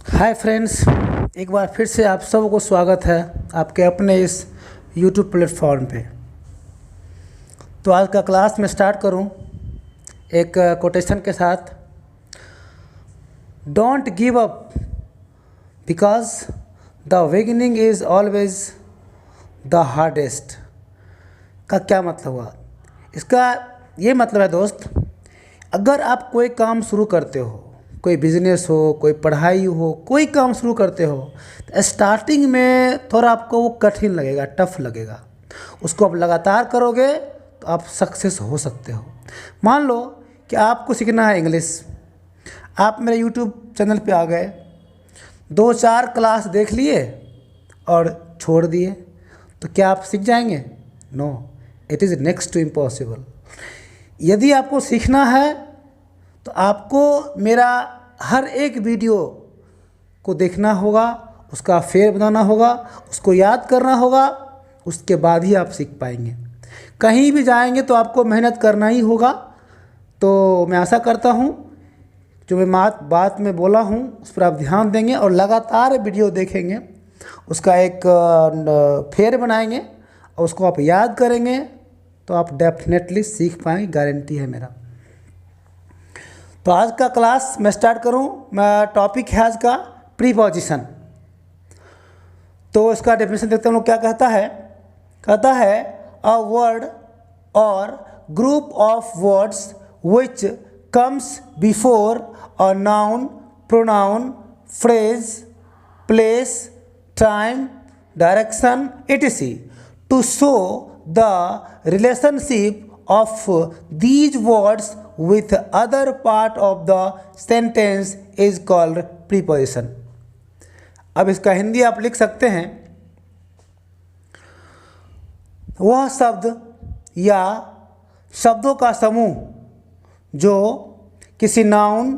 Hi friends, एक बार फिर से आप सबको स्वागत है आपके अपने इस यूट्यूब प्लेटफॉर्म पे। तो आज का क्लास मैं स्टार्ट करूं एक कोटेशन के साथ। Don't give up because the beginning is always the hardest. का क्या मतलब हुआ? इसका ये मतलब है दोस्त, अगर आप कोई काम शुरू करते हो, कोई बिजनेस हो, कोई पढ़ाई हो, कोई काम शुरू करते हो, तो स्टार्टिंग में थोड़ा आपको वो कठिन लगेगा, टफ लगेगा। उसको आप लगातार करोगे तो आप सक्सेस हो सकते हो। मान लो कि आपको सीखना है इंग्लिश, आप मेरे यूट्यूब चैनल पे आ गए, 2-4 क्लास देख लिए और छोड़ दिए, तो क्या आप सीख जाएंगे? No, it is next to impossible. यदि आपको सीखना है तो आपको मेरा हर एक वीडियो को देखना होगा, उसका फेर बनाना होगा, उसको याद करना होगा, उसके बाद ही आप सीख पाएंगे। कहीं भी जाएंगे तो आपको मेहनत करना ही होगा। तो मैं आशा करता हूँ जो मैं बात में बोला हूँ उस पर आप ध्यान देंगे और लगातार वीडियो देखेंगे, उसका एक फेर बनाएंगे और उसको आप याद करेंगे तो आप डेफिनेटली सीख पाएंगे, गारंटी है मेरा। तो आज का क्लास मैं स्टार्ट करूं। मैं टॉपिक है आज का प्रीपोजिशन। तो इसका डेफिनेशन देखते हैं हम लोग क्या कहता है अ वर्ड और group of words which comes before a noun, pronoun, phrase, place, time, direction etc. to show the relationship of these words with other part of the sentence is called preposition. अब इसका हिंदी आप लिख सकते हैं, वह शब्द या शब्दों का समूह जो किसी नाउन,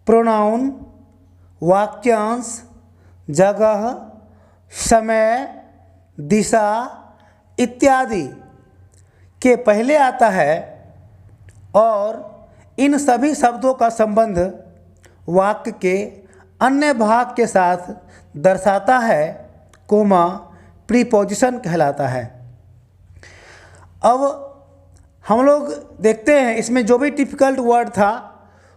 प्रोनाउन, वाक्यांश, जगह, समय, दिशा इत्यादि के पहले आता है और इन सभी शब्दों का संबंध वाक्य के अन्य भाग के साथ दर्शाता है, प्रीपोजिशन कहलाता है। अब हम लोग देखते हैं इसमें जो भी डिफ़िकल्ट वर्ड था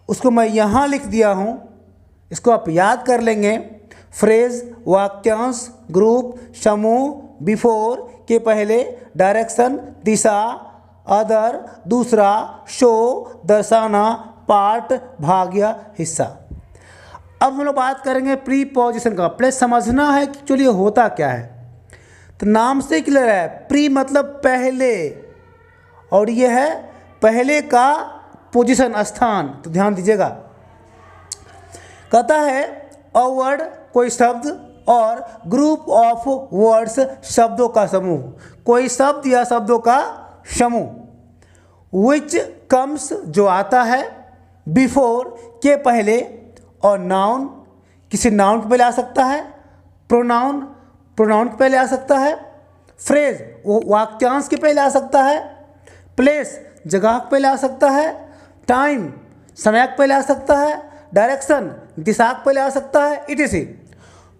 उसको मैं यहाँ लिख दिया हूँ, इसको आप याद कर लेंगे। फ्रेज, वाक्यांश, ग्रुप, समूह, बिफोर के पहले, डायरेक्शन दिशा, अदर दूसरा, शो दर्शाना, पार्ट भाग या हिस्सा। अब हम लोग बात करेंगे प्रीपोजिशन का। पहले समझना है कि चलिए होता क्या है। तो नाम से क्लियर है, प्री मतलब पहले और ये है पहले का पोजीशन, स्थान। तो ध्यान दीजिएगा, कहता है अ वर्ड कोई शब्द और ग्रुप ऑफ वर्ड्स शब्दों का समूह, कोई शब्द या शब्दों का समूह, विच कम्स जो आता है, बिफोर के पहले, और नाउन किसी नाउन के पहले आ सकता है, प्रोनाउन प्रोनाउन के पहले आ सकता है, फ्रेज वो वाक्यांश के पहले आ सकता है, प्लेस जगह के पहले आ सकता है, टाइम समय के पहले आ सकता है, डायरेक्शन दिशा के पहले आ सकता है etc.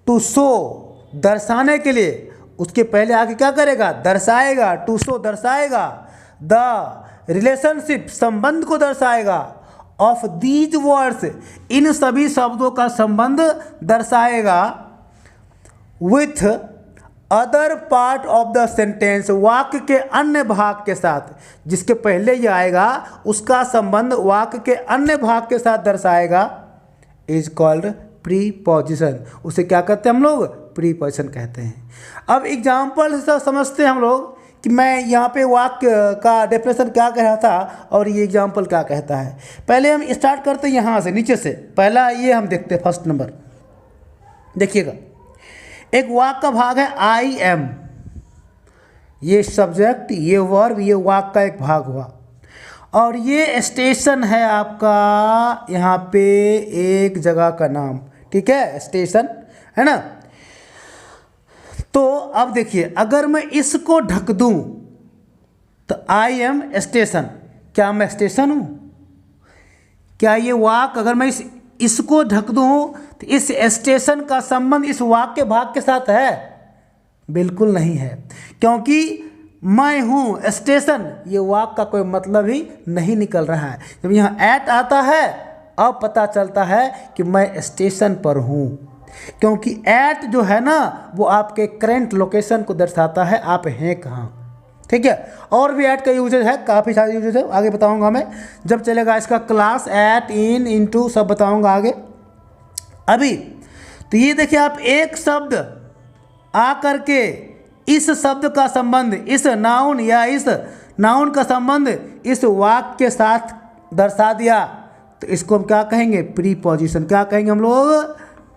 टू शो दर्शाने के लिए उसके पहले आके क्या करेगा? दर्शाएगा। टू शो दर्शाएगा, द रिलेशनशिप संबंध को दर्शाएगा, ऑफ दीज वर्ड्स इन सभी शब्दों का संबंध दर्शाएगा, with other part of the sentence वाक्य के अन्य भाग के साथ, जिसके पहले ये आएगा उसका संबंध वाक्य के अन्य भाग के साथ दर्शाएगा, इज कॉल्ड प्रीपोजिशन। उसे क्या कहते हैं हम लोग? प्रीपोजिशन कहते हैं। अब एग्जाम्पल से समझते हैं हम लोग कि मैं यहाँ पे वाक्य का डेफिनेशन क्या कह रहा था और ये एग्जाम्पल क्या कहता है। पहले हम स्टार्ट करते हैं यहाँ से, नीचे से। पहला ये हम देखते हैं, फर्स्ट नंबर देखिएगा। एक वाक्य का भाग है आई एम, ये सब्जेक्ट, ये वर्ब, ये वाक्य का एक भाग हुआ। और ये स्टेशन है आपका, यहाँ पे एक जगह का नाम, ठीक है, स्टेशन है ना। तो अब देखिए, अगर मैं इसको ढक दूं तो आई एम स्टेशन, क्या मैं स्टेशन हूँ? क्या ये वाक्य अगर मैं इसको ढक दूँ तो इस स्टेशन का संबंध इस वाक्य भाग के साथ है? बिल्कुल नहीं है, क्योंकि मैं हूँ स्टेशन, ये वाक्य का कोई मतलब ही नहीं निकल रहा है। जब यहाँ एट आता है अब पता चलता है कि मैं स्टेशन पर हूँ, क्योंकि एट जो है ना वो आपके करंट लोकेशन को दर्शाता है, आप हैं कहाँ। ठीक है, और भी ऐट का यूजेज है, काफ़ी सारे यूजेज है, आगे बताऊंगा मैं जब चलेगा इसका क्लास। ऐट, इन, इनटू सब बताऊंगा आगे। अभी तो ये देखिए आप, एक शब्द आ करके इस शब्द का संबंध, इस नाउन या इस नाउन का संबंध इस वाक्य के साथ दर्शा दिया, तो इसको हम क्या कहेंगे? प्रीपोजिशन। क्या कहेंगे हम लोग?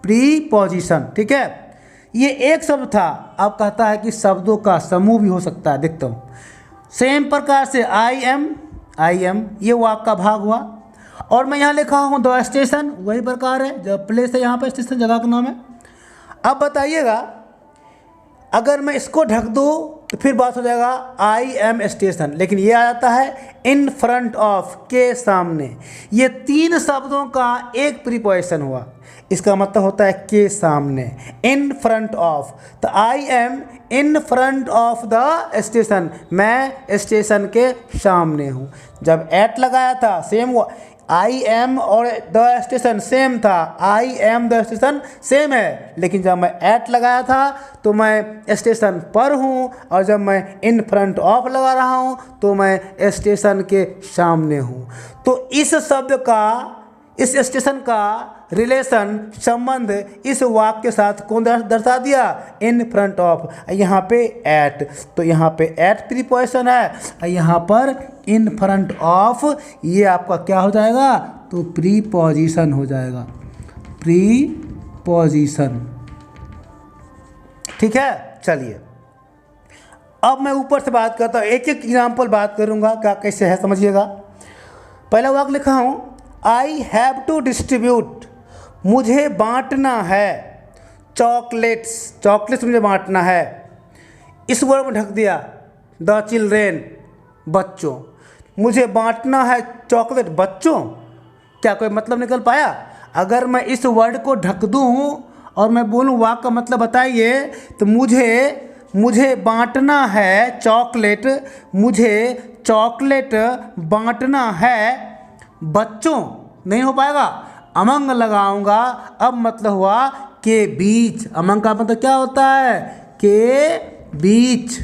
प्रीपोजिशन। ठीक है, ये एक शब्द था, अब कहता है कि शब्दों का समूह भी हो सकता है। देखता हूँ, सेम प्रकार से आई एम ये वाक्य का भाग हुआ, और मैं यहाँ लिखा हूँ द स्टेशन, वही प्रकार है, जब प्लेस है यहाँ पर स्टेशन जगह का नाम है। अब बताइएगा, अगर मैं इसको ढक दूँ तो फिर बात हो जाएगा आई एम स्टेशन, लेकिन ये आ जाता है इन फ्रंट ऑफ, के सामने। ये तीन शब्दों का एक प्रीपोजिशन हुआ, इसका मतलब होता है के सामने, इन फ्रंट ऑफ। तो I am in front of the station, मैं स्टेशन के सामने हूँ। जब एट लगाया था सेम हुआ, आई एम और द स्टेशन सेम था, I am the station same है, लेकिन जब मैं एट लगाया था तो मैं स्टेशन पर हूँ, और जब मैं इन फ्रंट ऑफ लगा रहा हूँ तो मैं स्टेशन के सामने हूँ। तो इस शब्द का, इस स्टेशन का रिलेशन, संबंध इस वाक्य के साथ कौन दर्शा दिया? इन फ्रंट ऑफ। यहाँ पे एट, तो यहाँ पे एट प्रीपोजिशन है, यहाँ पर इन फ्रंट ऑफ, ये आपका क्या हो जाएगा? तो प्रीपोजिशन हो जाएगा, प्रीपोजिशन। ठीक है, चलिए अब मैं ऊपर से बात करता हूँ, एक एक एग्जाम्पल बात करूँगा, क्या कैसे है समझिएगा। पहला वाक्य लिखा हूँ, आई हैव टू डिस्ट्रीब्यूट, मुझे बांटना है चॉकलेट्स, चॉकलेट्स मुझे बांटना है। इस वर्ड में ढक दिया द चिल्ड्रेन, बच्चों। मुझे बांटना है चॉकलेट बच्चों, क्या कोई मतलब निकल पाया? अगर मैं इस वर्ड को ढक दूँ और मैं बोलूँ वाक्य का मतलब बताइए, तो मुझे बांटना है चॉकलेट, मुझे चॉकलेट बांटना है बच्चों, नहीं हो पाएगा। अमंग लगाऊंगा, अब मतलब हुआ के बीच। अमंग का मतलब क्या होता है? के बीच।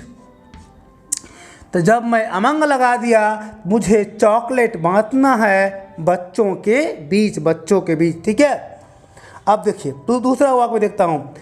तो जब मैं अमंग लगा दिया, मुझे चॉकलेट बांटना है बच्चों के बीच, बच्चों के बीच। ठीक है, अब देखिए तो दूसरा वाक्य देखता हूँ।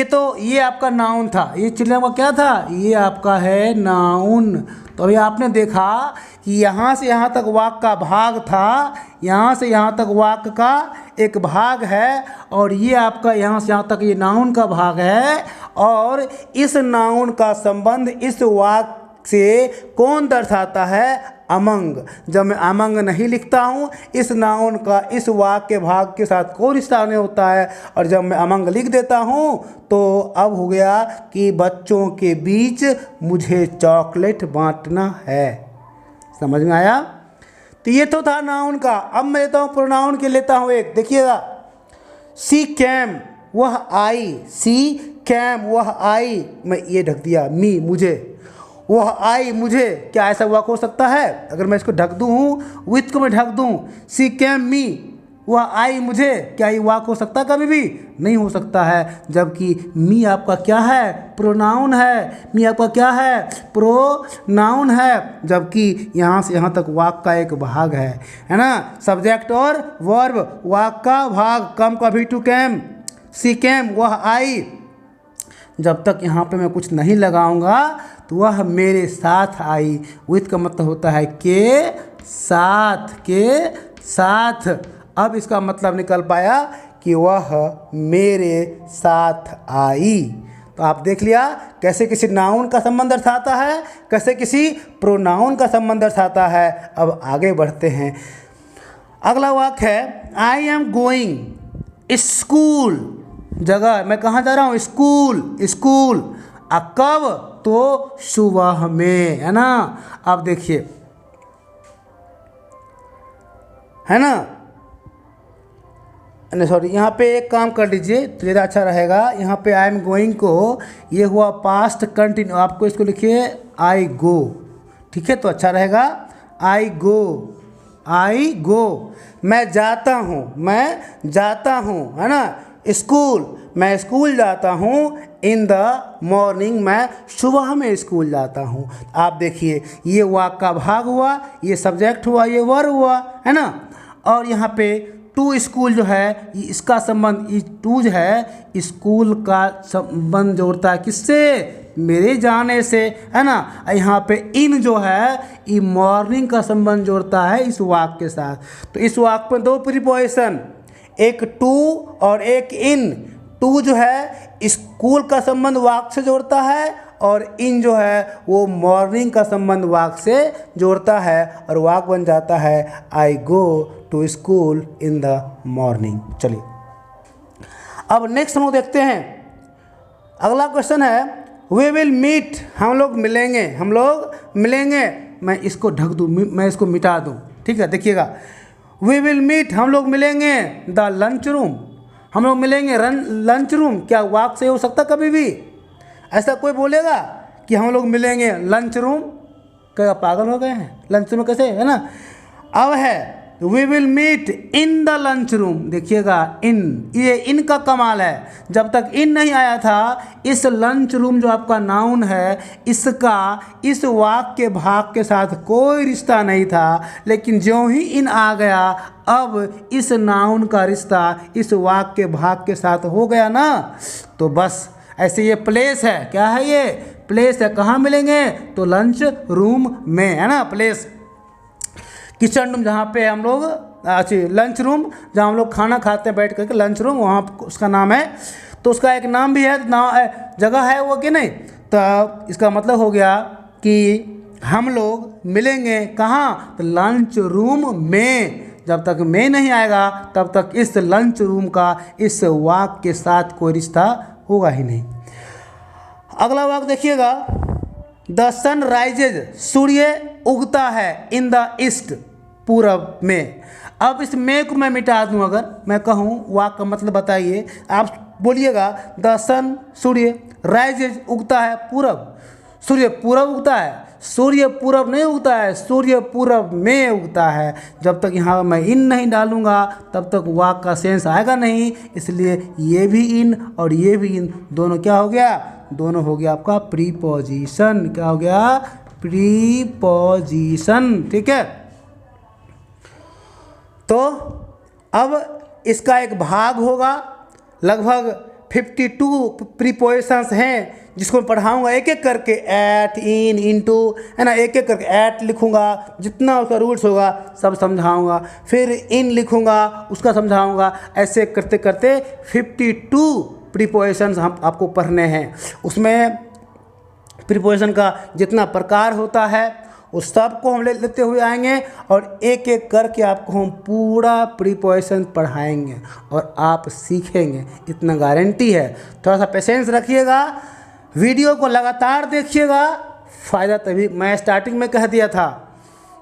तो ये आपका नाउन था, ये चिल्ड्रन का क्या था? ये आपका है नाउन। तो अभी आपने देखा कि यहाँ से यहाँ तक वाक्य का भाग था, यहाँ से यहाँ तक वाक्य का एक भाग है, और ये आपका यहाँ से यहाँ तक ये नाउन का भाग है, और इस नाउन का संबंध इस वाक्य से कौन दर्शाता है? अमंग। जब मैं अमंग नहीं लिखता हूँ, इस नाउन का इस वाक्य भाग के साथ कोई रिश्ता नहीं होता है, और जब मैं अमंग लिख देता हूँ तो अब हो गया कि बच्चों के बीच मुझे चॉकलेट बांटना है। समझ में आया? तो ये तो था नाउन का। अब मैं लेता हूँ प्रोनाउन के, लेता हूँ एक, देखिएगा। सी कैम, वह आई, सी कैम वह आई, मैं ये ढक दिया मी, मुझे। वह आई मुझे, क्या ऐसा वाक्य हो सकता है? अगर मैं इसको ढक दूँ, विथ को मैं ढक दूँ, सी कैम मी, वह आई मुझे, क्या ये वाक्य हो सकता है? कभी भी नहीं हो सकता है। जबकि मी आपका क्या है? प्रोनाउन है। मी आपका क्या है? प्रोनाउन है, जबकि यहाँ से यहाँ तक वाक्य का एक भाग है ना? सब्जेक्ट और वर्ब, वाक्य का भाग, कम का भी टू कैम, सी कैम वह आई। जब तक यहाँ पे मैं कुछ नहीं लगाऊंगा तो वह मेरे साथ आई। विथ का मतलब होता है के साथ, के साथ। अब इसका मतलब निकल पाया कि वह मेरे साथ आई। तो आप देख लिया कैसे किसी नाउन का संबंध दर्शाता है, कैसे किसी प्रोनाउन का संबंध दर्शाता है। अब आगे बढ़ते हैं। अगला वाक्य है, आई एम गोइंग स्कूल, जगह मैं कहाँ जा रहा हूँ? School, school. कब? तो सुबह में, है ना? अब देखिए, है ना, नहीं सॉरी, यहाँ पे एक काम कर लीजिए तो ज़्यादा अच्छा रहेगा। यहाँ पे आई एम गोइंग को ये हुआ पास्ट कंटिन्यू, आपको इसको लिखिए आई गो, ठीक है, तो अच्छा रहेगा। आई गो, मैं जाता हूँ, है ना। स्कूल, मैं स्कूल जाता हूँ। इन द मॉर्निंग, मैं सुबह में स्कूल जाता हूँ। आप देखिए ये वाक का भाग हुआ, ये सब्जेक्ट हुआ, ये वर्ब हुआ, है ना। और यहाँ पे टू स्कूल जो है, इसका संबंध टू जो है स्कूल का संबंध जोड़ता है किससे? मेरे जाने से, है ना। यहाँ पे इन जो है ये मॉर्निंग का संबंध जोड़ता है इस वाक के साथ। तो इस वाक में दो प्रीपोजिशन, एक टू और एक इन। टू जो है स्कूल का संबंध वाक से जोड़ता है और इन जो है वो मॉर्निंग का संबंध वाक से जोड़ता है और वाक बन जाता है I go to school in the morning. चलिए अब नेक्स्ट हम लोग देखते हैं। अगला क्वेश्चन है वी विल मीट, हम लोग मिलेंगे। मैं इसको ढक दूँ, मैं इसको मिटा दूँ, ठीक है। देखिएगा वी विल मीट, हम लोग मिलेंगे द लंच रूम, हम लोग मिलेंगे लंच रूम। क्या वाक से हो सकता कभी भी? ऐसा कोई बोलेगा कि हम लोग मिलेंगे लंच रूम? क्या पागल हो गए हैं? लंच रूम कैसे, है ना। अब है we will meet in the lunch room. देखिएगा इन, ये इन का कमाल है। जब तक इन नहीं आया था इस लंच रूम जो आपका नाउन है इसका इस वाक के भाग के साथ कोई रिश्ता नहीं था, लेकिन ज्यों ही इन आ गया अब इस नाउन का रिश्ता इस वाक के भाग के साथ हो गया ना। तो बस ऐसे ये प्लेस है, क्या है ये? प्लेस है। कहाँ मिलेंगे? तो लंच रूम में, है ना। प्लेस किचन रूम जहाँ पे हम लोग, अच्छा लंच रूम जहाँ हम लोग खाना खाते हैं बैठ करके, लंच रूम, वहाँ उसका नाम है। तो उसका एक नाम भी है, नाम जगह है वो कि नहीं। तो इसका मतलब हो गया कि हम लोग मिलेंगे कहाँ? तो लंच रूम में। जब तक में नहीं आएगा तब तक इस लंच रूम का इस वाक के साथ कोई रिश्ता होगा ही नहीं। अगला वाक देखिएगा द सन राइजेज, सूर्य उगता है इन द ईस्ट, पूरब में। अब इस में को मैं मिटा दूं, अगर मैं कहूँ वाक का मतलब बताइए, आप बोलिएगा द सन, सूर्य, राइजेज उगता है पूरब। सूर्य पूरब उगता है, सूर्य पूरब नहीं उगता है, सूर्य पूरब में उगता है। जब तक यहाँ मैं इन नहीं डालूंगा तब तक वाक का सेंस आएगा नहीं, इसलिए ये भी इन और ये भी इन, दोनों क्या हो गया? दोनों हो गया आपका प्रीपोजिशन। क्या हो गया? प्रीपोजिशन, ठीक है। तो अब इसका एक भाग होगा, लगभग 52 प्रीपोजिशंस हैं जिसको मैं पढ़ाऊँगा एक एक करके। एट, इन, इनटू, है ना, एक एक करके एट लिखूँगा, जितना उसका रूल्स होगा सब समझाऊँगा। फिर इन लिखूँगा, उसका समझाऊँगा। ऐसे करते करते 52 प्रीपोजिशंस हम आपको पढ़ने हैं। उसमें प्रीपोजिशन का जितना प्रकार होता है उस सब को हम लेते हुए आएंगे और एक एक करके आपको हम पूरा प्रीपोजिशन पढ़ाएंगे और आप सीखेंगे, इतना गारंटी है। थोड़ा सा पेशेंस रखिएगा, वीडियो को लगातार देखिएगा, फ़ायदा तभी। मैं स्टार्टिंग में कह दिया था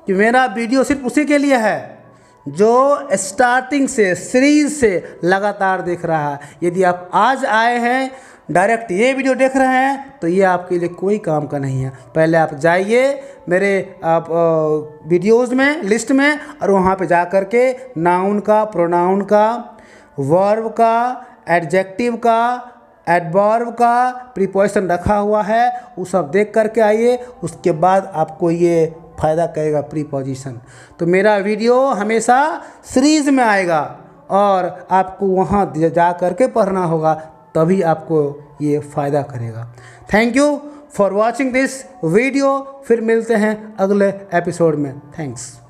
कि मेरा वीडियो सिर्फ उसी के लिए है जो स्टार्टिंग से सीरीज से लगातार देख रहा है। यदि आप आज आए हैं डायरेक्ट ये वीडियो देख रहे हैं तो ये आपके लिए कोई काम का नहीं है। पहले आप जाइए मेरे आप वीडियोज़ में, लिस्ट में, और वहाँ पे जा कर के नाउन का, प्रोनाउन का, वर्ब का, एडजेक्टिव का, एडवर्ब का प्रीपोजिशन रखा हुआ है, वो सब देख करके आइए। उसके बाद आपको ये फ़ायदा करेगा प्रीपोजिशन। तो मेरा वीडियो हमेशा सीरीज़ में आएगा और आपको वहाँ जा कर के पढ़ना होगा, तभी आपको ये फ़ायदा करेगा। Thank you for watching this video. फिर मिलते हैं अगले एपिसोड में। थैंक्स।